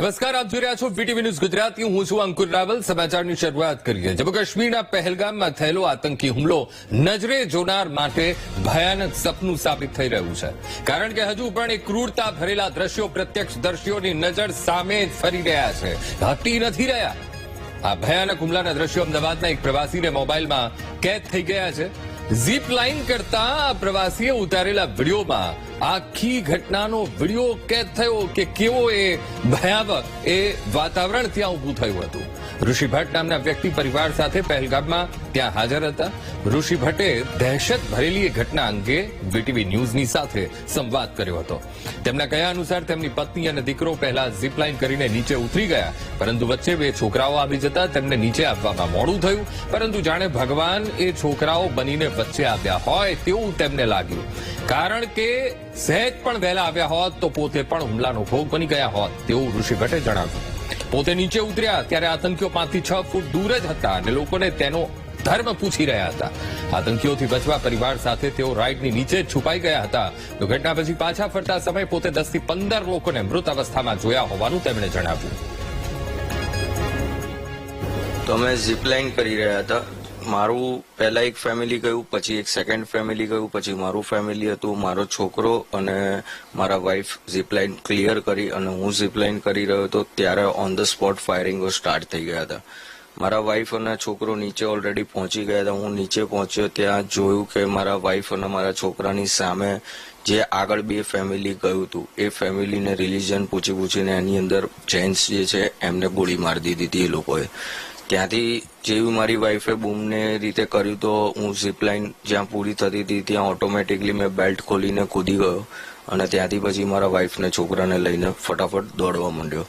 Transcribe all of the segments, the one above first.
નમસ્કાર, આપ જોઈ રહ્યા છો વીટીવી ન્યૂઝ ગુજરાતી. હું છું અંકુર રાવલ. સમાચારની શરૂઆત કરીએ. જમ્મુ કાશ્મીરના પહેલગામમાં થયેલો આતંકી હુમલો નજરે જોનાર માટે ભયાનક સપનું સાબિત થઈ રહ્યું છે, કારણ કે હજુ પણ એક ક્રૂરતા ભરેલા દ્રશ્યો પ્રત્યક્ષદર્શીઓની નજર સામે જ ફરી રહ્યા છે, હટી નથી રહ્યા. આ ભયાનક હુમલાના દ્રશ્યો અમદાવાદના એક પ્રવાસીને મોબાઈલમાં કેદ થઈ ગયા છે. ઝીપ લાઇન કરતા આ પ્રવાસીએ ઉતારેલા વિડીયોમાં આખી ઘટનાનો વિડીયો કેદ થયો કે કેવો એ ભયાવહ એ વાતાવરણ ત્યાં ઉભું થયું હતું. ઋષિ ભટ્ટ નામના વ્યક્તિ પરિવાર સાથે પહેલગામમાં ત્યાં હાજર હતા. ઋષિ ભટ્ટે દહેશત ભરેલી એ ઘટના અંગે વીટીવી ન્યૂઝની સાથે સંવાદ કર્યો હતો. તેમના કહ્યા અનુસાર તેમની પત્ની અને દીકરો પહેલા ઝીપલાઇન કરીને નીચે ઉતરી ગયા, પરંતુ વચ્ચે બે છોકરાઓ આવી જતા તેમને નીચે આવવામાં મોડું થયું, પરંતુ જાણે ભગવાન એ છોકરાઓ બનીને વચ્ચે આવ્યા હોય તેવું તેમને લાગ્યું, કારણ કે સહેજ પણ વહેલા આવ્યા હોત તો પોતે પણ હુમલાનો ભોગ બની ગયા હોત તેવું ઋષિ ભટ્ટે જણાવ્યું. પોતે નીચે ઉતર્યા ત્યારે આતંકીઓ 5 થી 6 ફૂટ દૂર જ હતા અને લોકોને તેનો ધર્મ પૂછી રહ્યા હતા. આતંકીઓથી બચવા પરિવાર સાથે તેઓ રાઇડની નીચે જ છુપાઈ ગયા હતા. તો ઘટના પછી પાછા ફરતા સમયે પોતે 10 થી 15 લોકોને મૃત અવસ્થામાં જોયા હોવાનું તેમણે જણાવ્યું. તો અમે ઝીપલાઇન કરી રહ્યા હતા. મારું પહેલા એક ફેમિલી ગયું, પછી એક સેકન્ડ ફેમિલી ગયું, પછી મારું ફેમિલી હતું, મારો છોકરો અને મારા વાઇફ ઝીપલાઇન ક્લિયર કરી અને હું ઝીપલાઇન કરી રહ્યો હતો ત્યારે ઓન ધ સ્પોટ ફાયરિંગો સ્ટાર્ટ થઈ ગયા હતા. મારા વાઇફ અને છોકરો નીચે ઓલરેડી પહોંચી ગયા હતા. હું નીચે પહોંચ્યો ત્યાં જોયું કે મારા વાઇફ અને મારા છોકરાની સામે જે આગળ બે ફેમિલી ગયું હતું એ ફેમિલીને રિલિજન પૂછીને એની અંદર જેન્ટ્સ જે છે એમને ગોળી મારી દીધી હતી એ લોકોએ. ત્યાંથી જેવી મારી વાઈફે બૂમને રીતે કર્યું તો હું ઝીપલાઇન જ્યાં પૂરી થતી હતી ત્યાં ઓટોમેટિકલી મેં બેલ્ટ ખોલીને કૂદી ગયો અને ત્યાંથી પછી મારા વાઈફને છોકરાને લઈને ફટાફટ દોડવા માંડ્યો.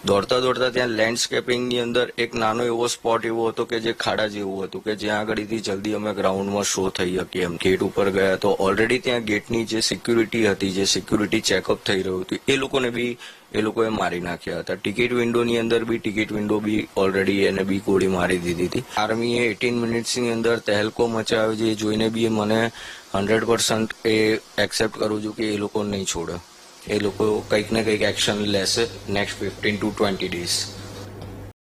દોડતા દોડતા ત્યાં લેન્ડસ્કેપિંગની અંદર એક નાનો એવો સ્પોટ એવો હતો કે જે ખાડા જેવું હતું કે જ્યાં આગળથી જલ્દી અમે ગ્રાઉન્ડમાં શો થઈ શકીએ એમ. ગેટ ઉપર ગયા તો ઓલરેડી ત્યાં ગેટની જે સિક્યુરિટી હતી, જે સિક્યુરિટી ચેકઅપ થઈ રહ્યું હતું, એ લોકોને બી એ લોકોએ મારી નાખ્યા હતા. ટિકિટ વિન્ડોની અંદર બી ટિકિટ વિન્ડો બી ઓલરેડી એને બી ગોળી મારી દીધી હતી. આર્મીએ 18 મિનિટ્સની અંદર તહેલકો મચાવ્યો છે. એ જોઈને બી મને 100% એ એક્સેપ્ટ કરું છું કે એ લોકો નહીં છોડે. એ લોકો કંઈક ને કંઈક એક્શન લેશે નેક્સ્ટ 15 to 20 days.